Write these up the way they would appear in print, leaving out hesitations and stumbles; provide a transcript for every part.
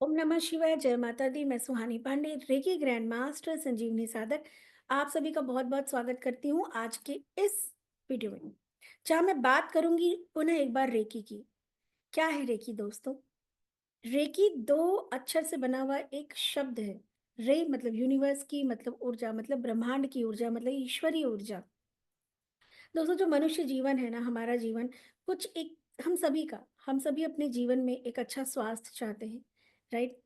ओम नमः शिवाय, जय माता दी। मैं सुहानी पांडे, रेकी ग्रैंड मास्टर, संजीवनी साधक। आप सभी का बहुत बहुत स्वागत करती हूँ आज के इस वीडियो में, जहाँ मैं बात करूंगी पुनः एक बार रेकी की। क्या है रेकी दोस्तों? रेकी दो अक्षर से बना हुआ एक शब्द है। रे मतलब यूनिवर्स की, मतलब ऊर्जा, मतलब ब्रह्मांड की ऊर्जा, मतलब ईश्वरीय ऊर्जा। दोस्तों, जो मनुष्य जीवन है ना, हमारा जीवन कुछ एक, हम सभी अपने जीवन में एक अच्छा स्वास्थ्य चाहते हैं, राइट?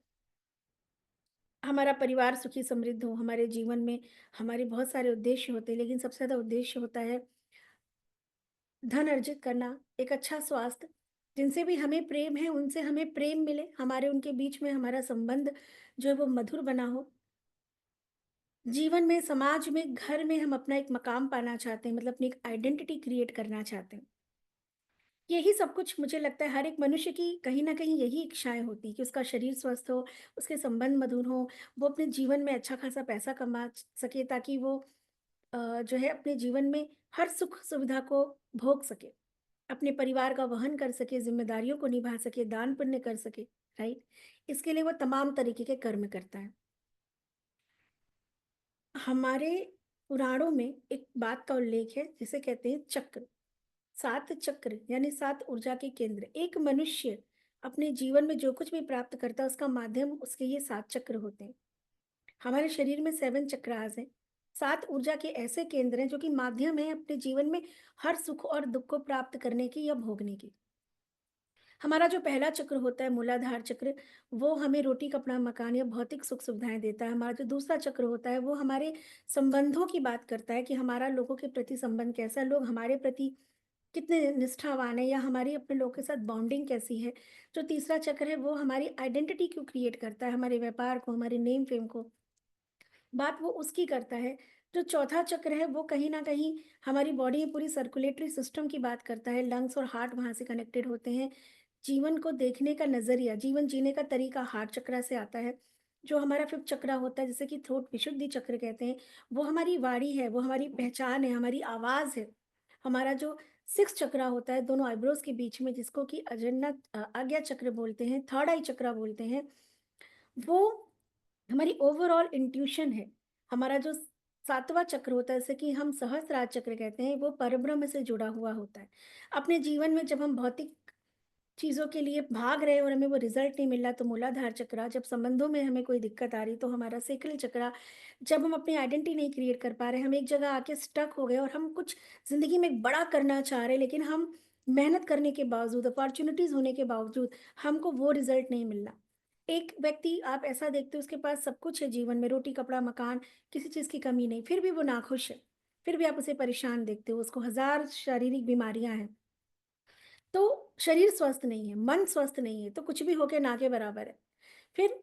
हमारा परिवार सुखी समृद्ध हो, हमारे जीवन में हमारे बहुत सारे उद्देश्य होते हैं, लेकिन सबसे ज़्यादा उद्देश्य होता है धन अर्जित करना, एक अच्छा स्वास्थ्य, जिनसे भी हमें प्रेम है उनसे हमें प्रेम मिले, हमारे उनके बीच में हमारा संबंध जो है वो मधुर बना हो। जीवन में, समाज में, घर में हम अपना एक मकाम पाना चाहते हैं, मतलब अपनी एक आइडेंटिटी क्रिएट करना चाहते हैं। यही सब कुछ मुझे लगता है हर एक मनुष्य की कहीं न कहीं यही इच्छाएँ होती हैं कि उसका शरीर स्वस्थ हो, उसके संबंध मधुर हों, वो अपने जीवन में अच्छा खासा पैसा कमा सके, ताकि वो जो है अपने जीवन में हर सुख सुविधा को भोग सके, अपने परिवार का वहन कर सके, ज़िम्मेदारियों को निभा सके, दान पुण्य कर सके, राइट? इसके लिए वो तमाम तरीके के कर्म करता है। हमारे पुराणों में एक बात का उल्लेख है जिसे कहते हैं चक्र। 7 चक्र यानी 7 ऊर्जा के केंद्र। एक मनुष्य अपने जीवन में जो कुछ भी प्राप्त करता है उसका माध्यम उसके ये 7 चक्र होते हैं। हमारे शरीर में 7 चक्रास हैं। 7 ऊर्जा के ऐसे केंद्र हैं जो कि माध्यम है अपने जीवन में हर सुख और दुःख को प्राप्त करने की या भोगने की। हमारा जो पहला चक्र होता है मूलाधार चक्र, वो हमें रोटी, कपड़ा, मकान या भौतिक सुख-सुविधाएँ देता है। हमारा जो दूसरा चक्र होता है वो हमारे संबंधों की बात करता है कि हमारा लोगों के प्रति संबंध कैसा है, लोग हमारे प्रति कितने निष्ठावान है या हमारी अपने लोगों के साथ बॉन्डिंग कैसी है। जो तीसरा चक्र है वो हमारी आइडेंटिटी को क्रिएट करता है, हमारे व्यापार को, हमारे नेम फेम को। बात वो उसकी करता है। जो चौथा चक्र है वो कहीं न कहीं हमारी बॉडी में पूरी सर्कुलेटरी सिस्टम की बात करता है, लंग्स और हार्ट वहाँ से कनेक्टेड होते हैं। जीवन को देखने का नज़रिया, जीवन जीने का तरीका हार्ट चक्र से आता है। जो हमारा 5th चक्र होता है जिसे कि थ्रोट विशुद्धि चक्र कहते हैं, वो हमारी वाणी है, वो हमारी पहचान है, हमारी आवाज़ है। हमारा जो 6th चक्र होता है दोनों आईब्रोज के बीच में, जिसको कि आज्ञा चक्र बोलते हैं, थर्ड आई चक्र बोलते हैं, वो हमारी ओवरऑल इंट्यूशन है। हमारा जो 7वाँ चक्र होता है, जैसे कि हम सहस्त्रार चक्र कहते हैं, वो परब्रह्म से जुड़ा हुआ होता है। अपने जीवन में जब हम भौतिक चीज़ों के लिए भाग रहे हैं और हमें वो रिज़ल्ट नहीं मिल रहा, तो मूलाधार चक्र, जब संबंधों में हमें कोई दिक्कत आ रही तो हमारा सेकंड चक्र, जब हम अपनी आइडेंटिटी नहीं क्रिएट कर पा रहे, हम एक जगह आके स्टक हो गए और हम कुछ ज़िंदगी में एक बड़ा करना चाह रहे हैं, लेकिन हम मेहनत करने के बावजूद, अपॉर्च्युनिटीज़ होने के बावजूद, हमको वो रिज़ल्ट नहीं मिल रहा। एक व्यक्ति आप ऐसा देखते हो उसके पास सब कुछ है जीवन में, रोटी, कपड़ा, मकान, किसी चीज़ की कमी नहीं, फिर भी वो नाखुश है। फिर भी आप उसे परेशान देखते हो, उसको हज़ार शारीरिक बीमारियाँ हैं। तो शरीर स्वस्थ नहीं है, मन स्वस्थ नहीं है, तो कुछ भी हो के ना के बराबर है। फिर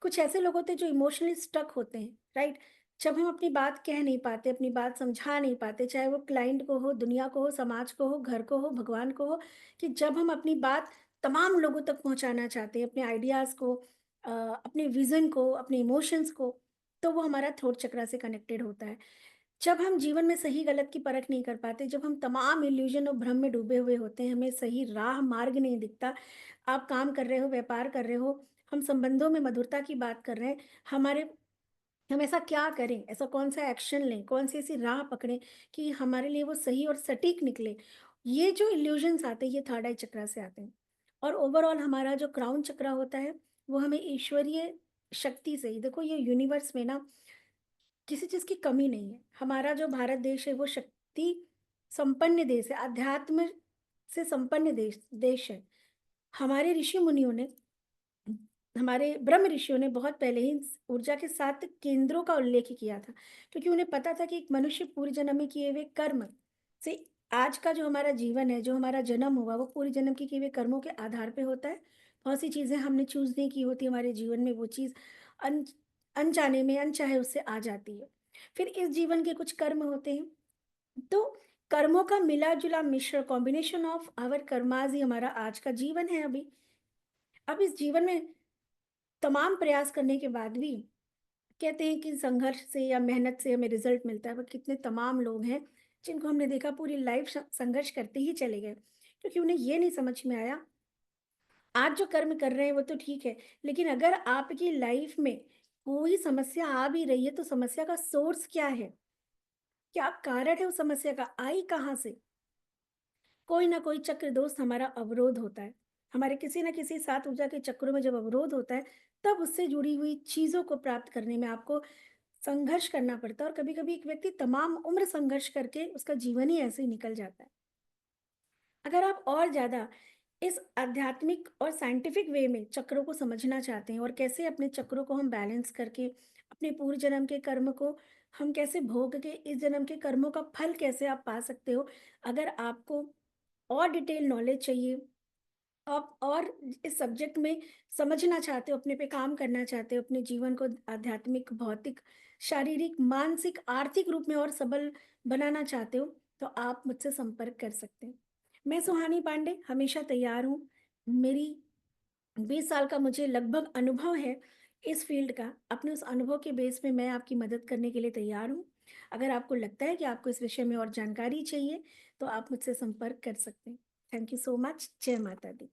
कुछ ऐसे लोग होते हैं जो इमोशनली स्टक होते हैं, राइट? जब हम अपनी बात कह नहीं पाते, अपनी बात समझा नहीं पाते, चाहे वो क्लाइंट को हो, दुनिया को हो, समाज को हो, घर को हो, भगवान को हो, कि जब हम अपनी बात तमाम लोगों तक पहुँचाना चाहते हैं, अपने आइडियाज़ को, अपने विज़न को, अपने इमोशंस को, तो वो हमारा थ्रोट चक्र से कनेक्टेड होता है। जब हम जीवन में सही गलत की परख नहीं कर पाते, जब हम तमाम इल्यूज़न और भ्रम में डूबे हुए होते हैं, हमें सही राह मार्ग नहीं दिखता, आप काम कर रहे हो, व्यापार कर रहे हो, हम संबंधों में मधुरता की बात कर रहे हैं, हमारे हम ऐसा क्या करें, ऐसा कौन-सा एक्शन लें, कौन-सी ऐसी राह पकड़ें कि हमारे लिए वो सही और सटीक निकले। ये जो इल्यूज़न्स आते हैं, ये थर्ड आई चक्र से आते हैं। और ओवरऑल हमारा जो क्राउन चक्र होता है, वो हमें ईश्वरीय शक्ति से ही, देखो ये यूनिवर्स में ना किसी चीज़ की कमी नहीं है। हमारा जो भारत देश है वो शक्ति संपन्न देश है, अध्यात्म से संपन्न देश है। हमारे ऋषि-मुनियों ने, हमारे ब्रह्म ऋषियों ने बहुत पहले ही इस ऊर्जा के 7 केंद्रों का उल्लेख किया था, क्योंकि उन्हें पता था कि एक मनुष्य पूर्व जन्म में किए हुए कर्म से आज का जो हमारा जीवन है, जो हमारा जन्म हुआ, वो पूर्व जन्म के किए हुए कर्मों के आधार पे होता है। बहुत सी चीज़ें हमने चूज़ नहीं की होती हमारे जीवन में, वो चीज़ अन अनजाने में, अनचाहे उससे आ जाती है। फिर इस जीवन के कुछ कर्म होते हैं, तो कर्मों का मिला-जुला मिश्र, कॉम्बिनेशन ऑफ आवर कर्माज़ ही हमारा आज का जीवन है अभी। अब इस जीवन में तमाम प्रयास करने के बाद भी कहते हैं कि संघर्ष से या मेहनत से हमें रिजल्ट मिलता है, पर कितने तमाम लोग हैं जिनको हमने देखा पूरी लाइफ संघर्ष करते ही चले गए, क्योंकि उन्हें ये नहीं समझ में आया आज जो कर्म कर रहे हैं वो तो ठीक है, लेकिन अगर आपकी लाइफ में कोई समस्या आ भी रही है, तो समस्या का सोर्स क्या है? क्या कारण है उस समस्या का? आई कहाँ से? कोई ना कोई चक्र दोस्त हमारा अवरोध होता है। हमारे किसी न किसी सात ऊर्जा के चक्रों में जब अवरोध होता है, तब उससे जुड़ी हुई चीज़ों को प्राप्त करने में आपको संघर्ष करना पड़ता है, और कभी-कभी एक व्यक्ति तमाम उम्र संघर्ष करके उसका जीवन ही ऐसे ही निकल जाता है। अगर आप और ज़्यादा इस आध्यात्मिक और साइंटिफिक वे में चक्रों को समझना चाहते हैं, और कैसे अपने चक्रों को हम बैलेंस करके अपने पूर्व जन्म के कर्म को हम कैसे भोग के इस जन्म के कर्मों का फल कैसे आप पा सकते हो, अगर आपको और डिटेल नॉलेज चाहिए, आप और इस सब्जेक्ट में समझना चाहते हो, अपने पे काम करना चाहते हो, अपने जीवन को आध्यात्मिक, भौतिक, शारीरिक, मानसिक, आर्थिक रूप में और सबल बनाना चाहते हो, तो आप मुझसे संपर्क कर सकते हैं। मैं सुहानी पांडे हमेशा तैयार हूँ। मेरी 20 साल का मुझे लगभग अनुभव है इस फील्ड का। अपने उस अनुभव के बेस पे मैं आपकी मदद करने के लिए तैयार हूँ। अगर आपको लगता है कि आपको इस विषय में और जानकारी चाहिए, तो आप मुझसे संपर्क कर सकते हैं। Thank you so much. जय माता दी।